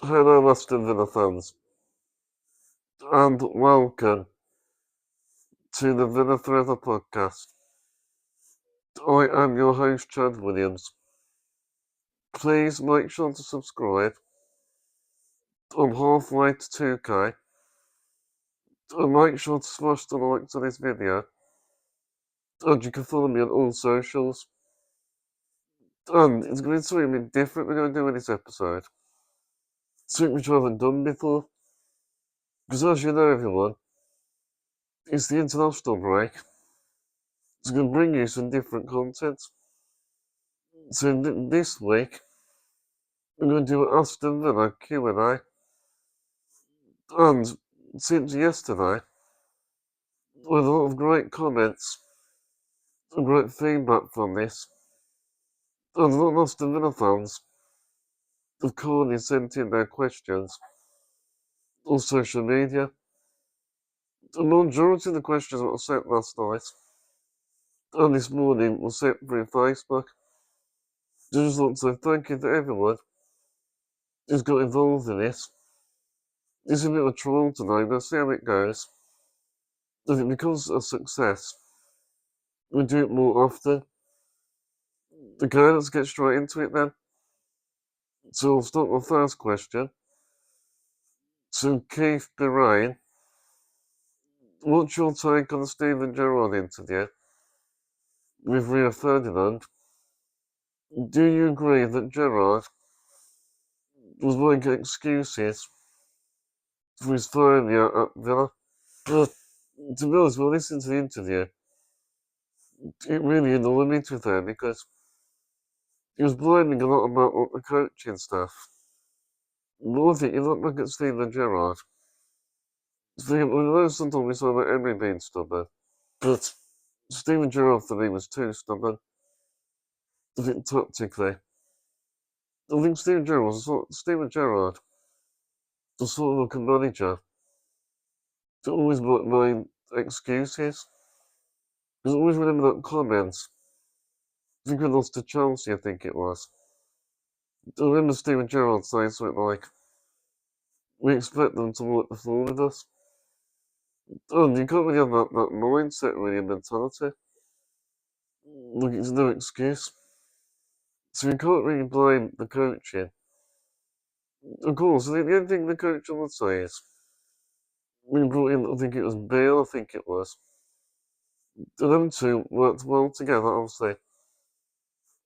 Hello, Aston Villa fans, and welcome to the Villa Forever podcast. I am your host, Chad Williams. Please make sure to subscribe. I'm halfway to 2K. And make sure to smash the like to this video. And you can follow me on all socials. And it's going to be something different we're going to do in this episode. Something which I haven't done before. Because as you know, everyone, it's the international break. It's going to bring you some different content. So this week, we're going to do an Aston Villa Q&A. And since yesterday, with a lot of great comments and great feedback from this, and a lot of Aston Villa fans have kindly sent in their questions on social media. The majority of the questions that were sent last night and this morning were sent through Facebook. I just want to say thank you to everyone who's got involved in this. It's a bit of a trial today, but see how it goes. If it becomes a success, we do it more often. Okay, let's get straight into it then. So I'll start with the first question. So Keith Birain, what's your take on the Stephen Gerrard interview with Rio Ferdinand? Do you agree that Gerrard was making excuses for his failure at Villa? But to be honest, when I listened to the interview, it really annoyed me to be fair because he was blaming a lot about the coaching staff. But I think you look back at Stephen Gerrard, I know sometimes we saw about Emery being stubborn, but Stephen Gerrard for me was too stubborn. I think tactically. I think Stephen Gerrard was sort of like a manager that always made excuses. Because I always remember that comment. I think we lost to Chelsea, I think it was. I remember Stephen Gerrard saying something like, we expect them to wipe the floor with us. And you can't really have that mindset, really, mentality. Like, it's no excuse. So you can't really blame the coaching. Of course, the only thing the coach would say is, we brought in, I think it was Bale, I think it was. Them two worked well together, obviously,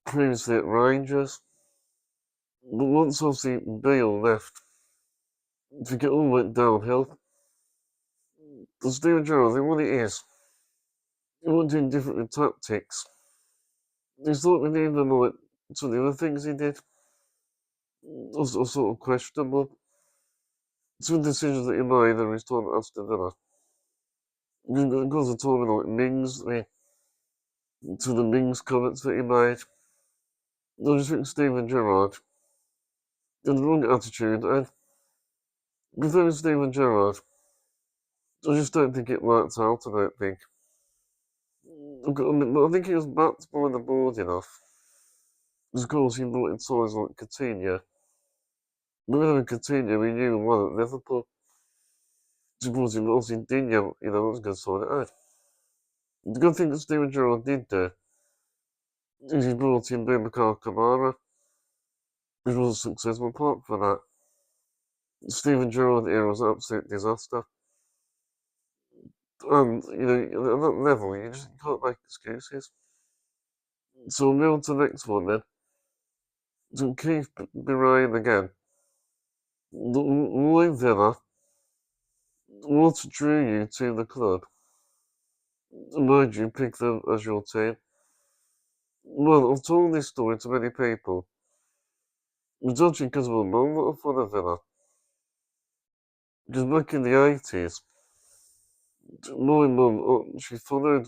previously at Rangers. But once, obviously, Bale left, I think it all went downhill. The Steven Gerrard, I think what it is, he wasn't doing different with tactics. He's not really even like some of the other things he did. Also sort of questionable. Some decisions that he made in his time at Aston Villa. Because of talking like Mings, to the Mings comments that he made. I just think Steven Gerrard had the wrong attitude, and with Steven Gerrard, I just don't think it worked out, I don't think. I think he was backed by the board enough. Because of course he brought in sides like Coutinho. But with Coutinho, we knew well at Liverpool. Supposing obviously Dino, was going to sort it out. The good thing that Steven Gerrard did do is he brought in Boubacar Kamara, which was a successful part for that. Steven Gerrard era was an absolute disaster. And, at that level, you just can't make excuses. So we'll move on to the next one then. So Keith Birain again. Why Villa? What drew you to the club? Why did you pick them as your team? Well, I've told this story to many people. Judging because my mum that I for Villa. Because back in the 80s, my mum, she followed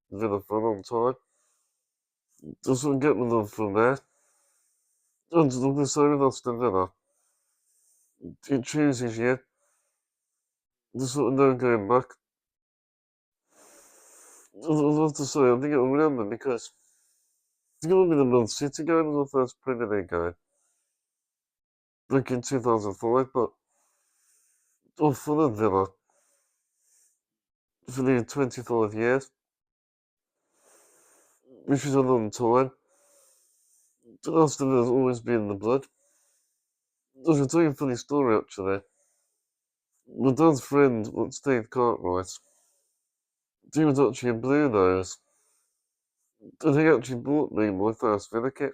Villa for a long time. Just sort of get my love from there. And look the same with Aston Villa. It chooses you. There's sort of no going back. I love to say, I think I'll remember because it's going to be the Man City game as the first Premier League game. back in 2005, but for the Villa for nearly 25 years, which is a long time. Aston Villa's always been in the blood. I can tell you a funny story actually. My dad's friend, Steve Cartwright, he was actually a Blue Nose, and he actually bought me my first Villa kit.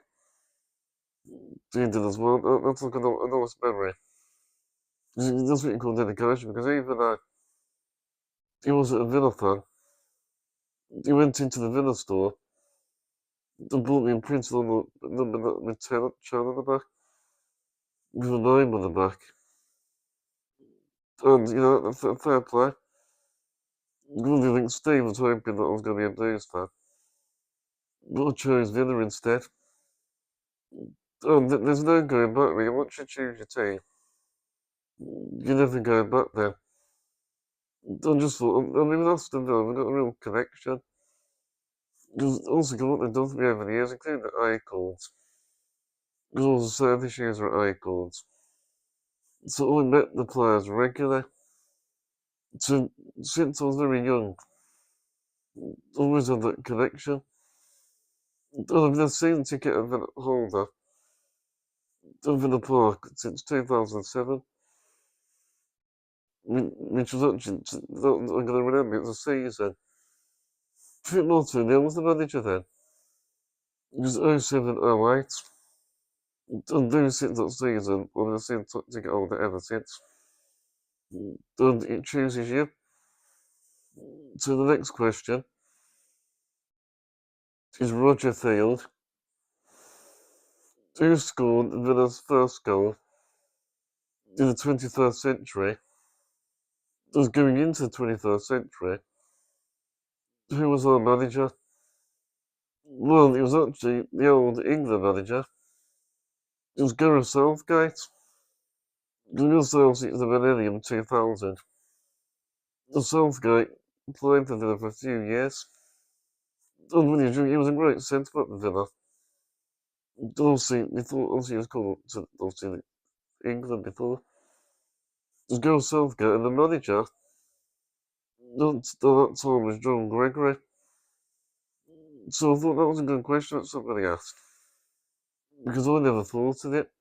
He did as well. That's like a nice memory. That's what you call dedication, because even though he wasn't a Villa fan, he went into the Villa store and bought me a printed on the number with 10 on the back, with a name on the back. And, fair play. I really think Steve was hoping that I was going to be a Blues fan. But I chose Villa instead. And there's no going back, really. Once you choose your team, you never go back there. I just thought, I mean, with Aston Villa, we've got a real connection. Because also, what they've done for me over the years, including the Acorns. Because all the service issues are Acorns. So I met the players regularly. So, since I was very young, always had that connection. I've been a season ticket holder of Villa Park since 2007, which was actually, I'm going to remember, it was a season. Trip Martin, I was the manager then. It was 07, 08. And ever since that season, I've been a season ticket holder ever since. And it chooses you. So the next question is Roger Field, who scored Villa's first goal in the 21st century, was going into the 21st century. Who was our manager? Well, it was actually the old England manager. It was Gareth Southgate. Gareth Southgate was the millennium 2000. The Southgate played for Villa for a few years. And when he was a great centre-back for Villa. Obviously he was called to England before. It was Gareth Southgate, and the manager at that time was John Gregory. So I thought that was a good question that somebody asked. Because I never thought of it.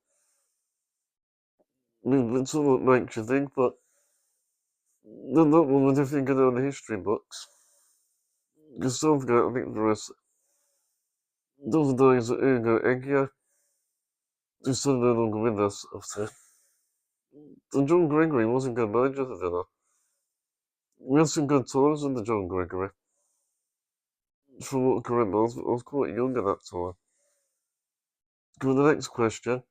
I mean, it sort of makes you think, but that one I definitely go down the history books. Because Southgate, I think there was those days that Ugo Eggio, who's still no longer with us, after. And John Gregory wasn't good manager for Villa. We had some good times under John Gregory. From what I can remember, I was quite young at that time. Go to the next question.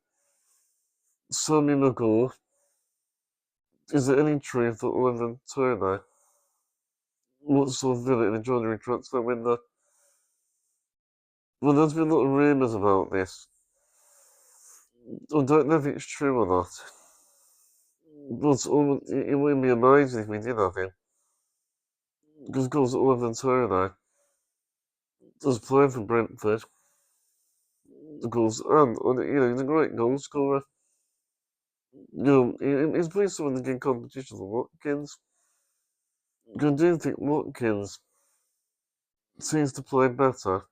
Sammy McGaw. Is there any truth that Ivan Turner wants to Villa in the January transfer window? Well, there's been a lot of rumours about this. I don't know if it's true or not. But it wouldn't be amazing if we did have him. Because, of course, Ivan Turner does play for Brentford. Of course, and he's a great goal scorer. He's playing some of the good competition for Watkins. I do think Watkins seems to play better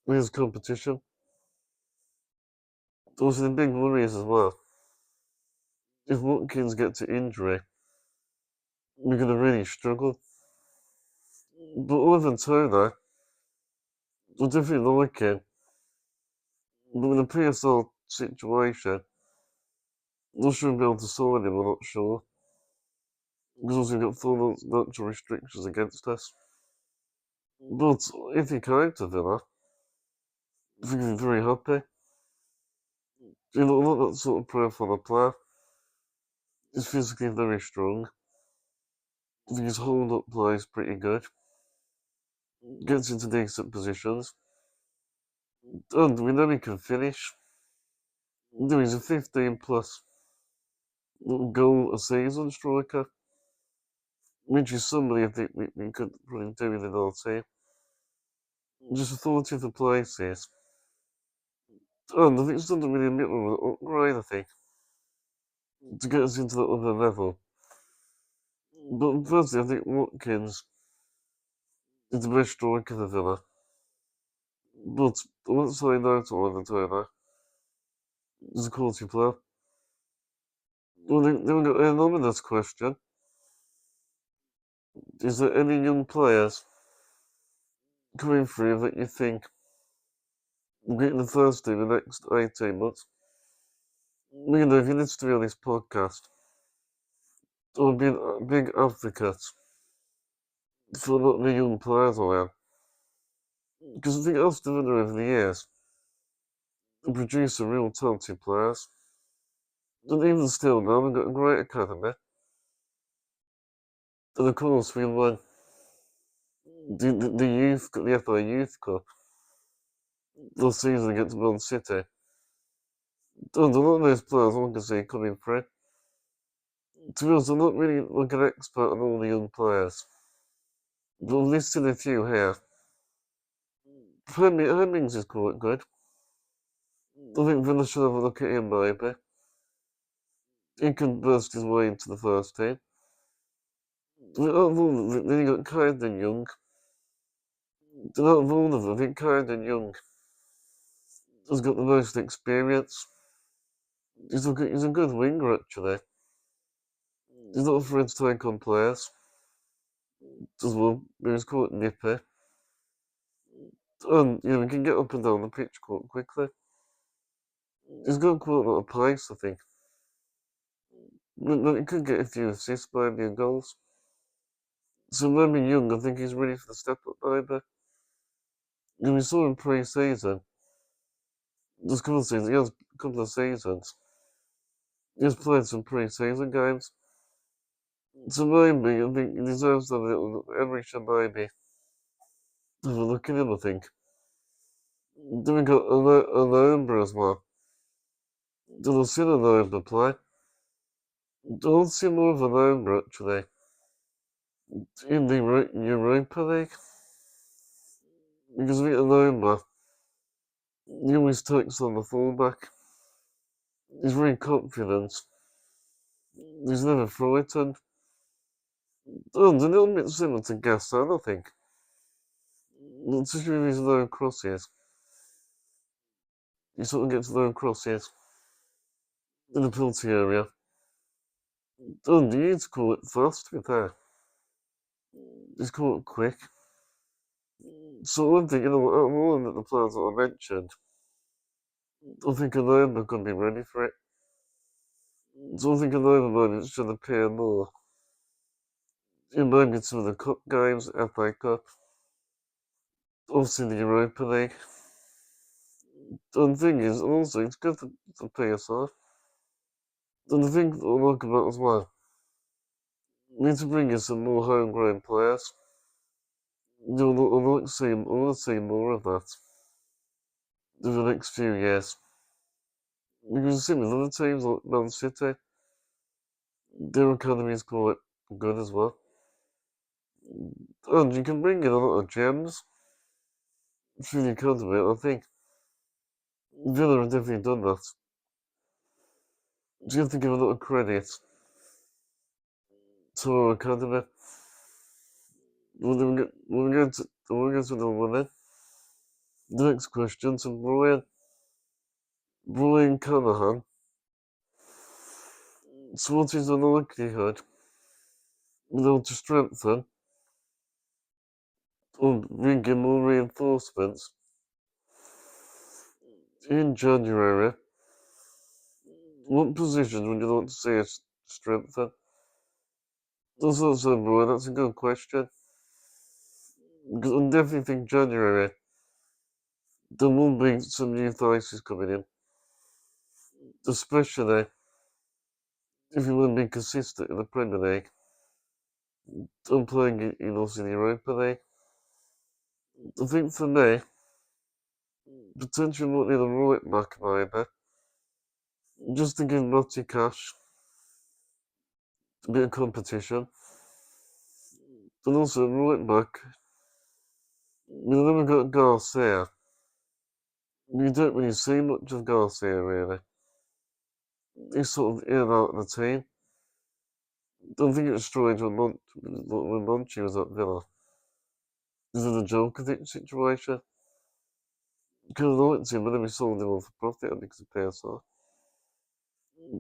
with his competition. Also, the big worry is as well, if Watkins gets an injury, we're going to really struggle. But Ivan Turner, I definitely like him. But in the PSL situation, I shouldn't be able to sign him, I'm not sure. Because also we've got full natural restrictions against us. But if he came to Villa, I think he'd be very happy. Not that sort of profile of player. He's physically very strong. I think his hold-up play is pretty good. Gets into decent positions. And we know he can finish. No, he's a 15 plus goal a season striker, which is somebody I think we could probably do with in our team. Just a thought of the places. And I think it's done really a bit of an upgrade, I think. to get us into that other level. But personally, I think Watkins is the best striker for Villa. But I won't say no to Ivan Turner. He's a quality player. Well, then we've got an anonymous question. Is there any young players coming through that you think will get in the first team in the next 18 months? You know, if you listen to me on this podcast, I'll be a big advocate for a lot of the young players around. Because I think Aston Villa over the years have produced some real talented players. And even still now, we've got a great academy. And of course, we won the youth, the FA Youth Cup last season against Man City. And a lot of those players I can see coming through. To be honest, I'm not really like an expert on all the young players. But I've listed a few here. Hemmings is quite good. I think Villa should have a look at him maybe. He can burst his way into the first team. Then you got Kyden Young. Out of all of them, I think Kyden Young has got the most experience. He's a good winger actually. He's not afraid to take on players as well. He's quite nippy. And he can get up and down the pitch quite quickly. He's got quite a lot of pace, I think. But he could get a few assists, maybe, and goals. So maybe Young, I think he's ready for the step up, maybe. And we saw him pre-season. Just a couple of seasons. He has a couple of seasons. He has played some pre-season games. So maybe, I think he deserves to have a little, every should maybe have a look at him, I think. Then we got Alomba as well. I've seen Alomba play. I'll see more of Alomba, actually. In the Europa League. Because I think Alomba, he always takes on the fullback. He's very confident. He's never frightened. And a little bit similar to Gassan, I think. Especially with his low crosses. He sort of gets low crosses in the penalty area. And you need to call it fast, to be fair. He's call it quick. So one thing, more than the players that I mentioned, I think Alomba can be ready for it. So I think Alomba maybe should appear more. Maybe some of the cup games, FA Cup, obviously the Europa League. And the thing is, also, it's good for PSR. And the thing that I like about as well, we need to bring in some more homegrown players. I want to see more of that in the next few years. Because you see with other teams like Man City, their academy is quite good as well. And you can bring in a lot of gems through the academy. I think Villa have definitely done that. So you have to give a lot of credit to our academy. We're going to the women. The next question to Brian Canahan. So what is the likelihood we'll to strengthen or bring in more reinforcements in January? What positions would you like to see us strengthen? That's also, Brian, that's a good question. Because I definitely think January there will be some new faces coming in. Especially if you want to be consistent in the Premier League. I'm playing in also the Europa League. I think for me, potentially might need a right back maybe. Just to give Matty Cash a bit of competition. And also right back, we've never got Garcia. You don't really see much of Garcia really. he's sort of in and out of the team. Don't think it was strange when Monchi was at Villa. Is it a joke, I think, situation? Because I liked him, but then we sold him on for profit because of PSR.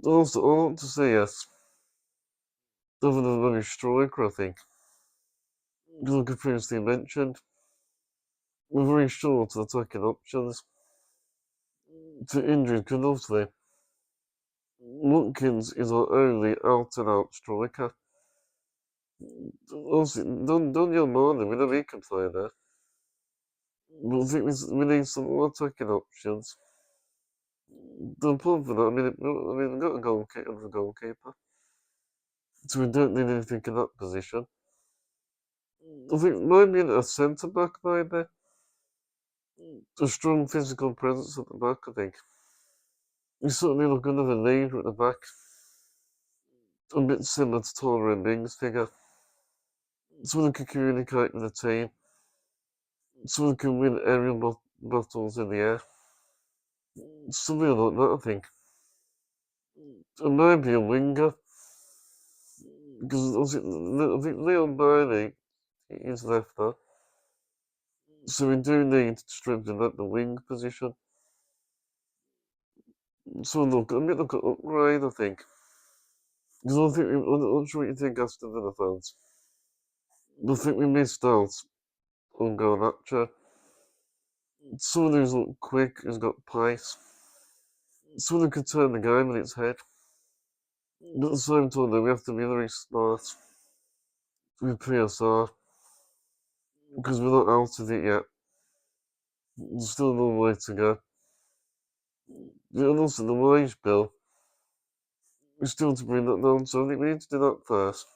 Also, I want to say yes, other than maybe striker, I think. Because like I previously mentioned, we're very short of attacking options to injury, because obviously Watkins is our only out-and-out striker. Also, Daniel Marley, we know he can play there. But I think we need some more attacking options. The problem for that, we've got a goalkeeper, so we don't need anything in that position. I think maybe a centre back, maybe. A strong physical presence at the back, I think. We certainly look another leader at the back. A bit similar to Taller and Mings figure. Someone who can communicate with the team. Someone who can win aerial battles in the air. Something like that, I think. And maybe a winger. Because I think Leon Bailey is left there. So we do need to strengthen at the wing position. So look, I'm going to look at upgrade, I think. Because I'm not sure what you think, Aston Villa fans. I think we missed out on Garnacho. Someone who's quick, who's got pace. Someone who can turn the game on its head. But at the same time, though, we have to be very smart with PSR. Because we're not out of it yet. There's still a long way to go. Yeah, and also the wage bill. We still to bring that down, so I think we need to do that first.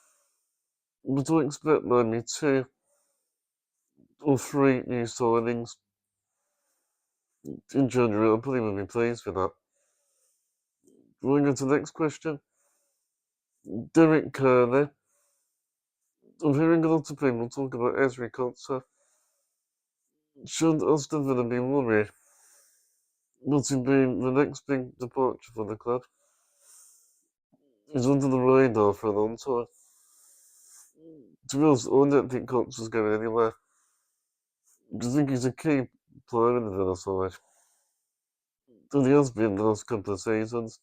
But I expect maybe 2 or 3 new signings in January. I'm probably will be pleased with that. Going on to the next question. Derek Kearney. I'm hearing a lot of people talk about Ezri Konsa. Should Aston Villa be worried about him being the next big departure for the club? He's under the radar for a long time. To be honest, I don't think Konsa's going anywhere. I think he's a key player in the Villa side. And he has been the last couple of seasons.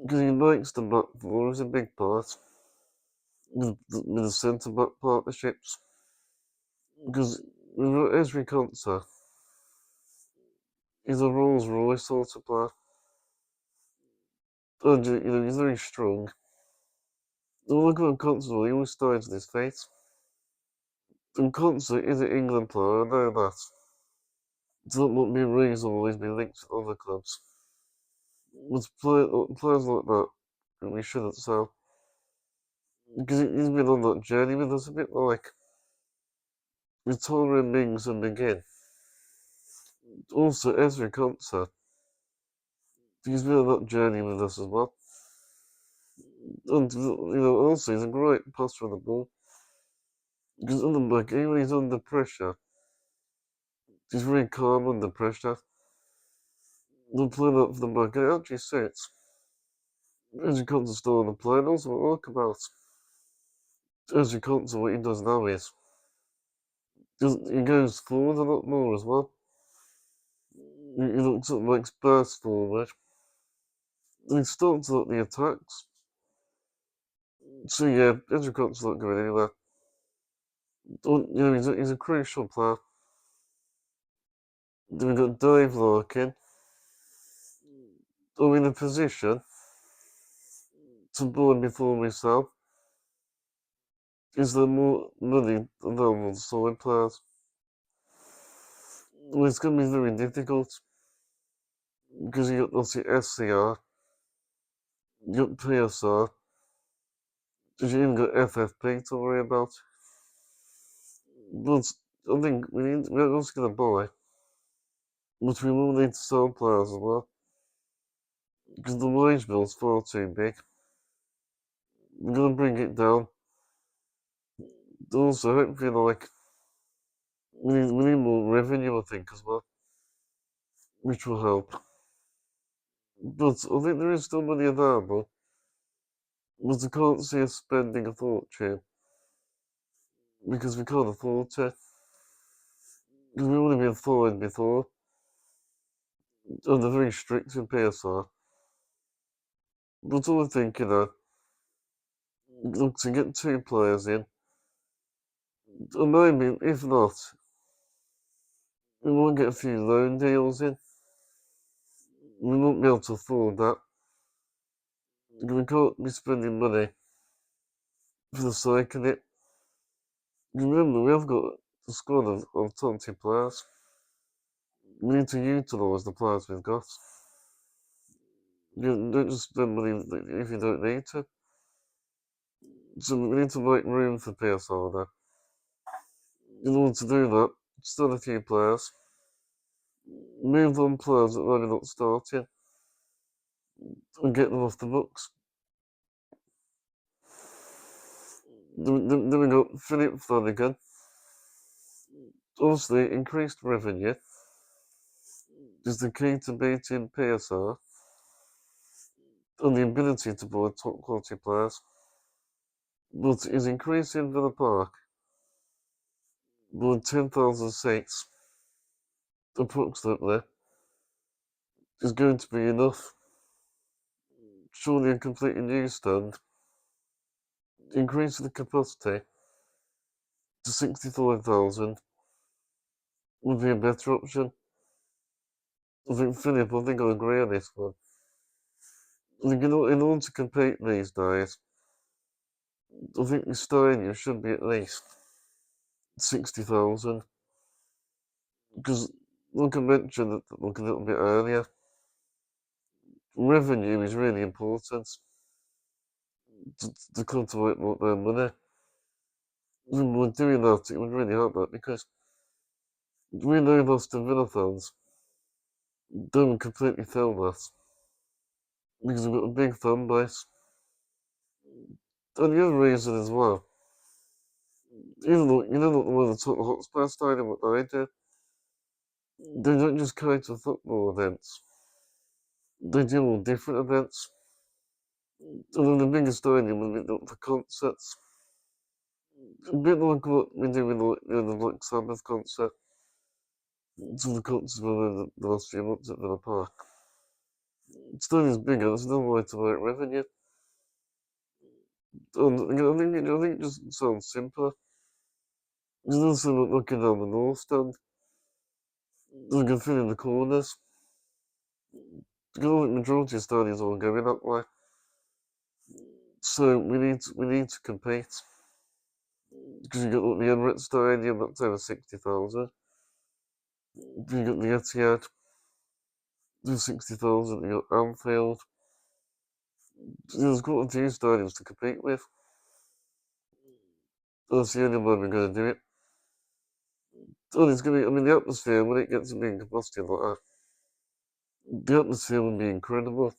Because he makes the back four is a big part. With the centre back partnerships. Because Ezri Konsa is a Rolls Royce sort of player. And he's very strong. And look at Konsa, he always stays on his feet. And Konsa is an England player, I know that. It's not what me and Reeves will always be linked to other clubs. With players like that, we shouldn't sell. Because he's been on that journey with us a bit like with Torre Mings and McGinn. Also, Ezra Konsa, he's been on that journey with us as well. And, also, he's a great passer on the ball. Because on the back, even when he's under pressure, he's very calm under pressure. They'll play that for the back, and it actually sits. Ezra Konsa still on the play, and also what I like about Ezra Konsa, what he does now is, he goes forward a lot more as well. He looks at like burst forward. And he starts up the attacks. So yeah, Ezra Konsa's not going anywhere. He's a crucial player. Then we've got Dave Larkin. Are we in a position to buy before we sell? Is there more money available to sign players? Well, it's going to be very difficult because you got obviously SCR, you got PSR, you even got FFP to worry about. But I think we're also going to buy, but we will need to sell players as well because the wage bill is far too big. We're going to bring it down. Also, hopefully, we need more revenue, I think, as well, which will help. But I think there is still money available, but I can't see us spending a fortune because we can't afford to. Because we've only been fined before, and they're very strict in PSR. But I think, look, to get two players in, or maybe, if not, we might get a few loan deals in. We won't be able to afford that. We can't be spending money for the sake of it. Remember, we have got a squad of 20 players. We need to utilise the players we've got. You don't just spend money if you don't need to. So we need to make room for PSR there. In order to do that, sell a few players, move on players that are not starting, and get them off the books. Then we got Philip Flanagan. Obviously, increased revenue is the key to beating PSR and the ability to buy top quality players. But is increasing Villa Park by 10,000 seats approximately is going to be enough. Surely a completely new stand, increasing the capacity to 65,000 would be a better option. I think Philip, I think I agree on this one. I think in order to compete these days, I think the stadium should be at least 60,000. Because, like I mentioned like a little bit earlier, revenue is really important to cultivate their money. When we're doing that, it would really help that because we know that Aston Villa fans don't completely feel that because we've got a big fan base. And the other reason as well, even though you know the way they took the Hotspur Stadium, what they don't just cater to football events. They do all different events. And then the biggest stadium will be for concerts. A bit like what we do with the Black Sabbath concert. Some of the concerts were the last few months at Villa Park. Stadium's bigger, there's no way to make revenue. And I think it just sounds simpler. It's also like looking down the north stand. You can fill in the corners. Because the majority of stadiums are going that way. So we need to compete. Because you got like, the Emirates Stadium, that's over 60,000. You got the Etihad, there's 60,000. You got Anfield. There's quite a few stadiums to compete with. That's the only way we're going to do it. And it's going to be, I mean, the atmosphere, when it gets to being capacity like that, the atmosphere would be incredible.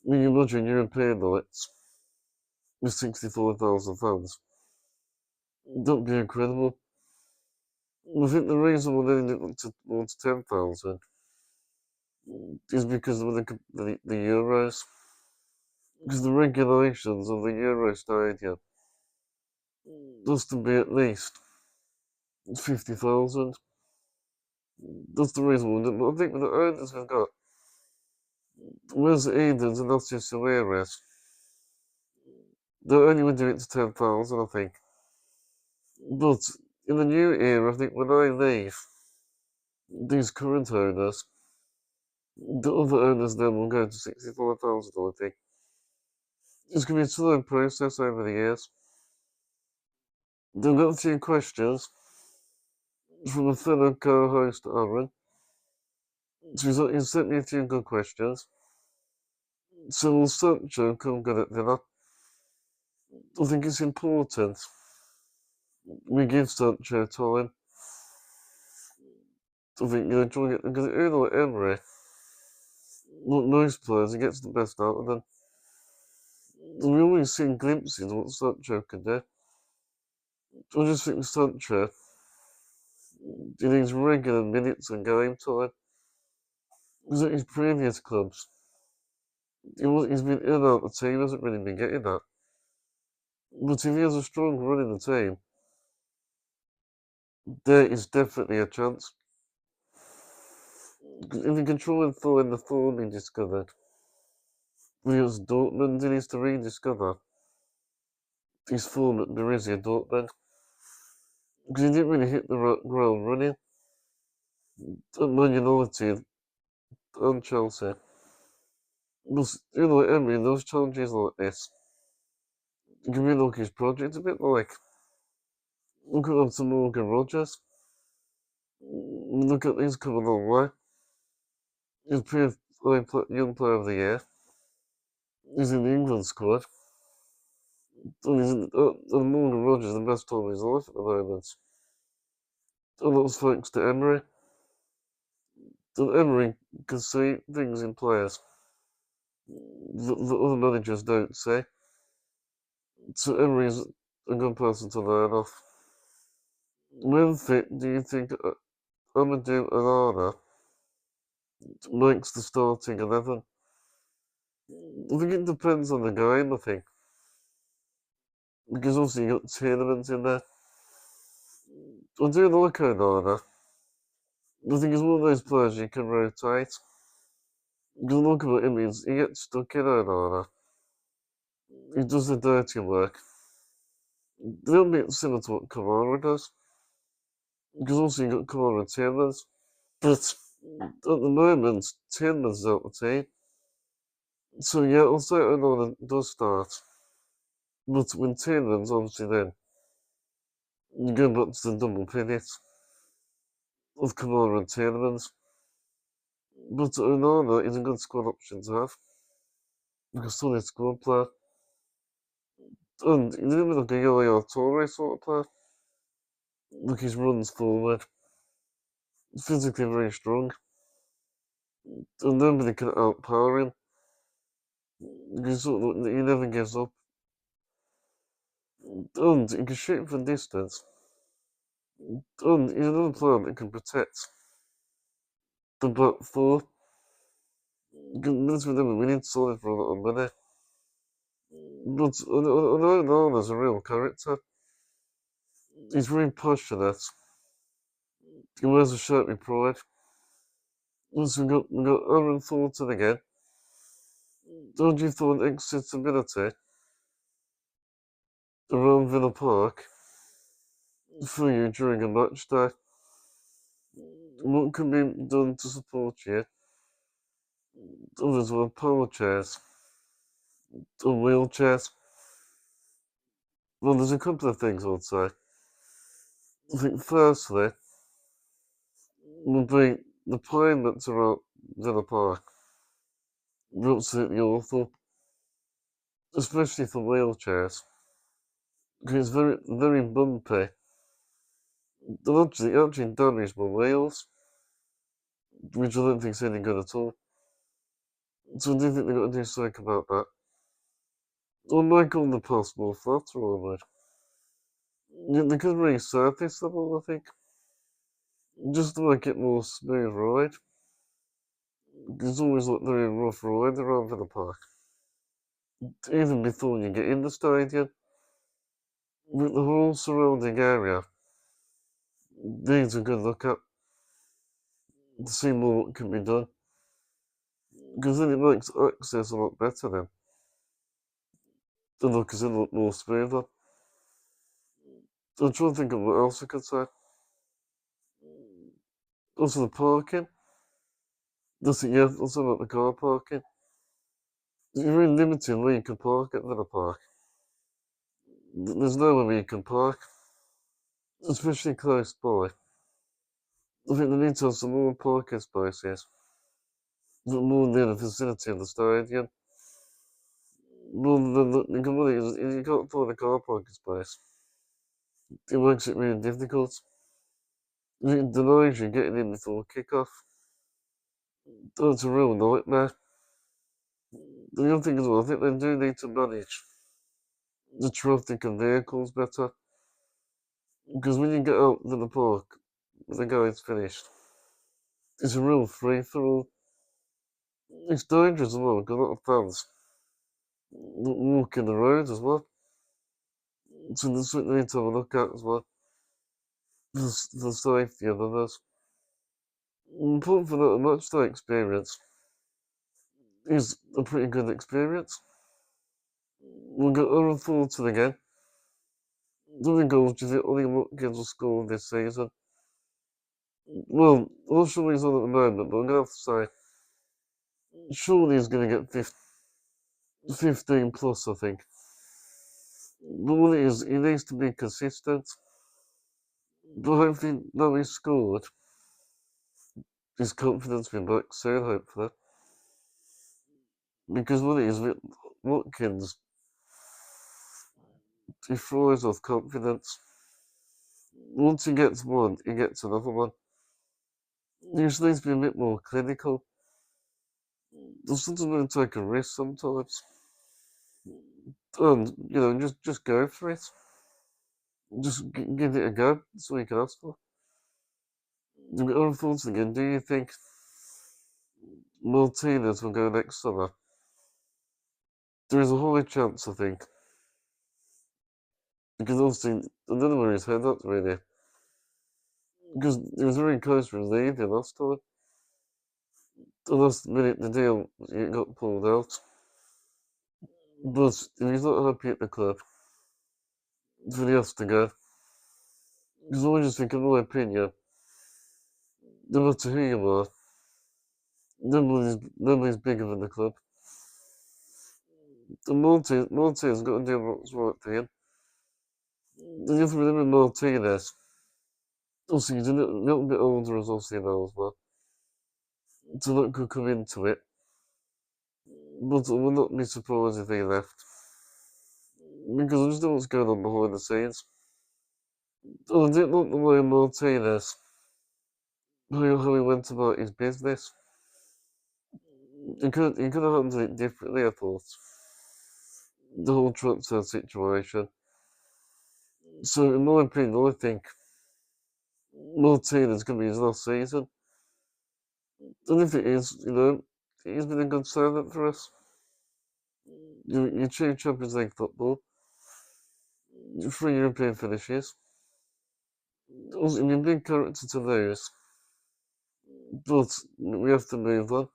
I mean, you imagine European nights with 64,000 fans. That would be incredible. I think the reason we're letting it towards 10,000 is because of the Euros. Because the regulations of the Euro Stadium has to be at least 50,000. That's the reason we're doing it. But I think with the owners we've got, Wes Edens and Nacho Suarez, they're only going to do it to 10,000, I think. But in the new era, I think when I leave, these current owners, the other owners then will go to 65,000, I think. It's going to be a slow process over the years. They've got a few questions from a fellow co-host, Aaron. So he's sent me a few good questions. So will Sancho come good at Villa? I think it's important we give Sancho time. I think, try and get, because like Emery, like most players, he gets the best out of them. We always see glimpses of what Sancho can do. I just think Sancho, he needs regular minutes and game time. Because at his previous clubs, he's been in and out of the team, hasn't really been getting that. But if he has a strong run in the team, there is definitely a chance. If he can try and find the form he discovered when he was at Dortmund, he needs to rediscover his form at Borussia Dortmund. Because he didn't really hit the ground running at Man United and Chelsea. But, Emery, those challenges like this, you can really look at his project a bit like, look at Morgan Rogers. Look at he's come a long way. He's pretty young player of the year. He's in the England squad. And Morgan Rogers the best time of his life at the moment. And that was thanks to Emery. And Emery can see things in players that other managers don't see. So Emery's a good person to learn off. When fit, do you think Amadou Onana makes the starting 11? I think it depends on the game, I think. Because obviously you got tournaments in there. I do like Onana. I think he's one of those players you can rotate. Because look about him, he gets stuck in Onana. He does the dirty work. A little bit similar to what Kamara does. Because also you got Kamara and Timbers. But at the moment, Timbers out the team. So yeah, I'll say Onana does start. But when Timbers, obviously then, you go back to the double pivot of Kamara and Timbers. But Onana is a good squad option to have. Because solid squad player. And he's a bit like a Yaya Toure sort of player. Look, his runs forward. Physically very strong. And nobody can outpower him. He never gives up. And he can shoot from distance. And he's another player that can protect the back four. Let's remember, we need solid for a lot of money. But I know Nana's a real character. He's very passionate. He wears a shirt with pride. Also, we got Aaron Thornton again. Don't you thought accessibility around Villa Park for you during a match day? What can be done to support you? Others were power chairs or wheelchairs. Well, there's a couple of things I would say. I think firstly would be the payments around Villa Park are absolutely awful, especially for wheelchairs. Because it's very, very bumpy. It actually damaged my wheels, which I don't think is any good at all. So I do think they've got to do something about that. Or make all the paths more flatter, I would. Yeah, they could resurface them all, I think. Just to make it more smooth ride. There's always like very rough ride around Villa Park. Even before you get in the stadium. With the whole surrounding area needs a good look at to see more what can be done. Because then it makes access a lot better then. The look is a lot more smoother. I'm trying to think of what else I could say. Also the parking. Also about the car parking. You're really limited where you can park at Villa Park. There's nowhere where you can park, especially close by. I think they need to have some more parking spaces, but more near the vicinity of the stadium. More than you can't find a car parking space. It makes it really difficult. It denies you getting in before kick-off. That's a real nightmare. The other thing is, well, I think they do need to manage the traffic of vehicles better. Because when you get out to the park, when the game's finished, it's a real free-for-all. It's dangerous as well, because a lot of fans walk in the road as well. So that's what they need to have a look at as well. The safety of others. Important for that match day experience is a pretty good experience. We'll get unfolded again. How many goals do you think Ollie Watkins will score this season? Well, I'm not sure what he's on at the moment, but I'm going to have to say, surely he's going to get 15 plus, I think. But what it is, he needs to be consistent. But hopefully, now he's scored, his confidence will be back soon, hopefully. Because what it is, Watkins, he throws off confidence. Once he gets one, he gets another one. He just needs to be a bit more clinical. There's something going to take a risk sometimes. And, just go for it. Just give it a go. That's all you can ask for. Other thoughts again, do you think Martinez will go next summer? There is a high chance, I think. Because obviously, I don't know where his head at, really. Because he was very close for his leaving last time. The last minute, the deal it got pulled out. But if he's not happy at the club, then he has to go. Because I just think, in my opinion, no matter who you are, nobody's bigger than the club. And Martinez got to do what's right for him. And you have to remember Martinez. Also, he's a little bit older as obviously now as well. So that could come into it. But I would not be surprised if he left. Because I just know what's going on behind the scenes. And I didn't like the way Martinez, how he went about his business. He could have handled it differently, I thought. The whole transfer situation. So, in my opinion, I think Martinez going to be his last season. And if it is, he's been a good servant for us. You achieve Champions League football, 3 European finishes. Also, you're a big character to lose, but we have to move on.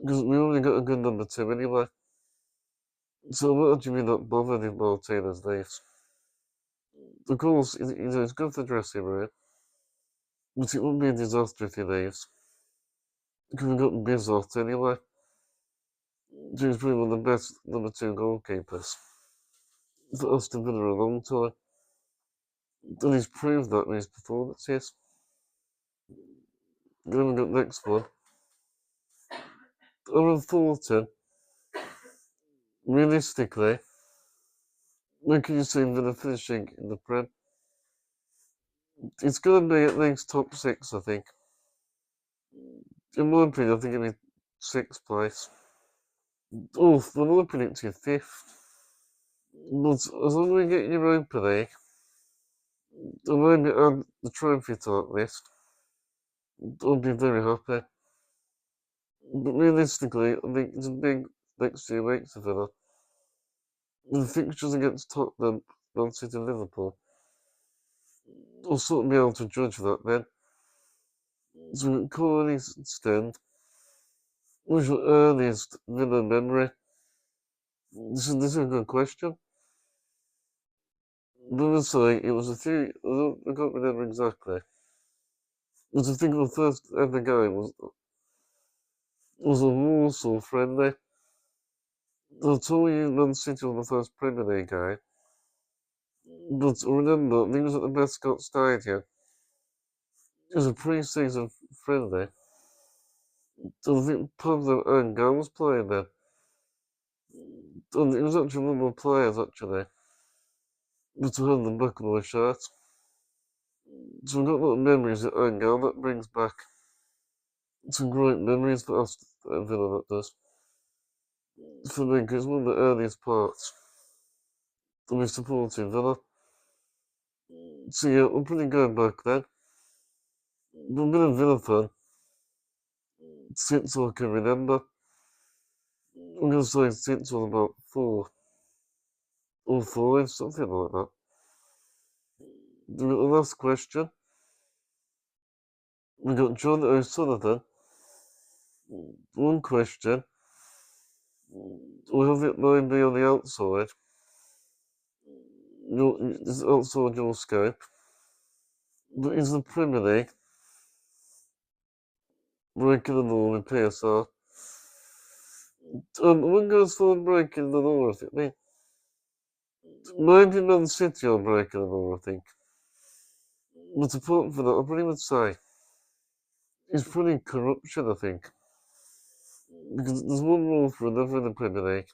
Because we only got a good number 2 anyway. So what do you mean not bothered if Martinez leaves? Of course, it's good for the dressing room, but it would be a disaster if he leaves. Because we've got Bizot anyway. He's probably one of the best number 2 goalkeepers for Aston Villa a long time. And he's proved that with his performances. Then we got the next one. Aaron Thornton, realistically, when can you see Villa finishing in the Prem? It's going to be at least top 6, I think. In my opinion, I think it'll be 6th place. Oh, well, I'm predicting 5th. But as long as we get Europa League, and maybe add the trophy to that list, I'll be very happy. But realistically, I think it's a big next 2 weeks for Villa. The fixtures against Tottenham, Man City, and Liverpool, I'll sort of be able to judge that then. So we've got Corley's stand. What's your earliest Villa memory? This is a good question. But let's say it was I can't remember exactly. But I think the first ever game was a Warsaw friendly. I'll tell you Man City was the first Premier League game. But I remember, I think it was at the Mascot Stadium. It was a pre-season friendly. And I think Pablo Anga was playing there. And it was actually one of my players, actually. But I had the back of my shirt. So I've got a lot of memories at Anga. That brings back some great memories for us at Villa, that does. For me, because it's one of the earliest parts of me supporting Villa. So yeah, I'm pretty going back then. But I've been a Villa fan since I can remember. I'm going to say since I'm about 4 or 5, something like that. The last question, we got John O'Sullivan. One question, we have it maybe on the outside. It's outside your scope. But is the Premier League breaking the law in PSR? When goes for breaking the law, I think. Maybe Man City are breaking the law, I think. But apart from that, I probably would say it's probably corruption, I think. Because there's one rule for another in the Premier League.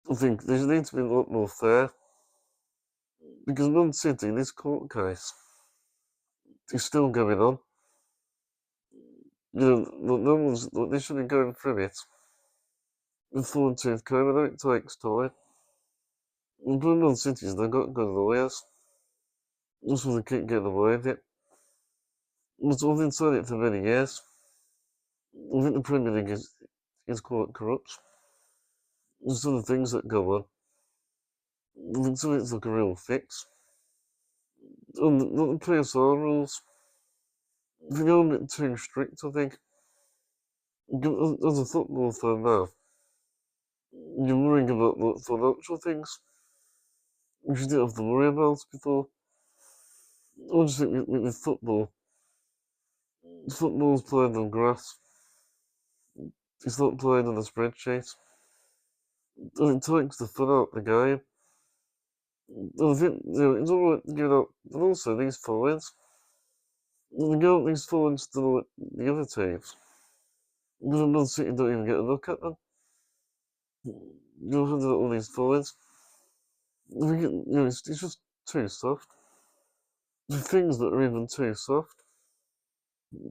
I think there needs to be a lot more fair. Because Man City, this court case, is still going on. No one's, they should be going through it with fine-tooth comb. I know it takes time. And Man City's, they've got good lawyers. Just want to keep getting away with it. But I've been saying it for many years. I think the Premier League is quite corrupt. There's other things that go on. I think some of it's like a real fix. And the PSR rules, they go a bit too strict, I think. As a football fan now, you're worrying about like, financial things, which you didn't have to worry about before. I just think with football's played on grass. It's not played on a spreadsheet. And it takes the fun out of the game. And I think, it's alright to give out, and also these fines, they give out these fines to like, the other teams. Because Man City don't even get a look at them. You're handing out all these fines. It's just too soft. The things that are even too soft,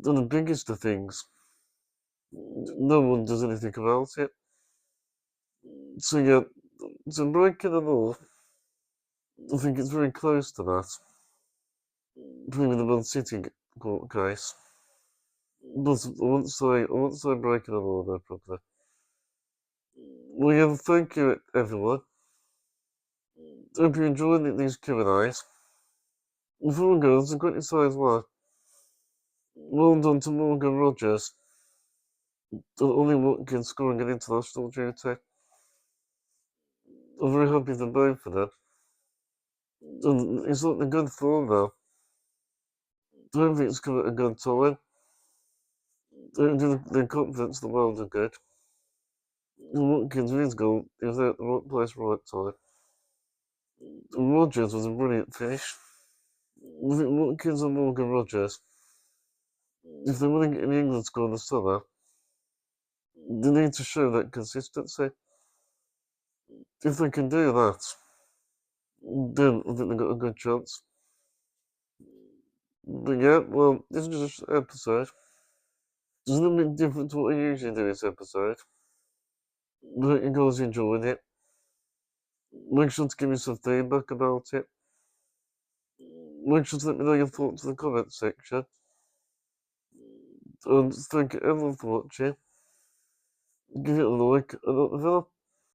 and the biggest of things, no one does anything about it. So yeah, so breaking the law, I think it's very close to that. Between the Man City court case. But I won't say breaking the law there properly. Well, yeah, thank you everyone. Hope you enjoyed these Q&As. Before we go, I've got to say as well done to Morgan Rogers and Ollie Watkins scoring an international duty. I'm very happy for both of them. And it's like a good form now. Hopefully it's come at a good time. The confidence in the world are good. And Watkins with his goal, he was at the right place, right time. And Rogers was a brilliant finish. I think Watkins and Morgan Rogers, if they want to get in the England squad this summer, they need to show that consistency. If they can do that, then I think they've got a good chance. But yeah, well, this is just an episode. It's a little bit different to what I usually do this episode. But I hope you guys enjoyed it. Make sure to give me some feedback about it. Make sure to let me know your thoughts in the comment section. And thank you everyone for watching. Give it a like and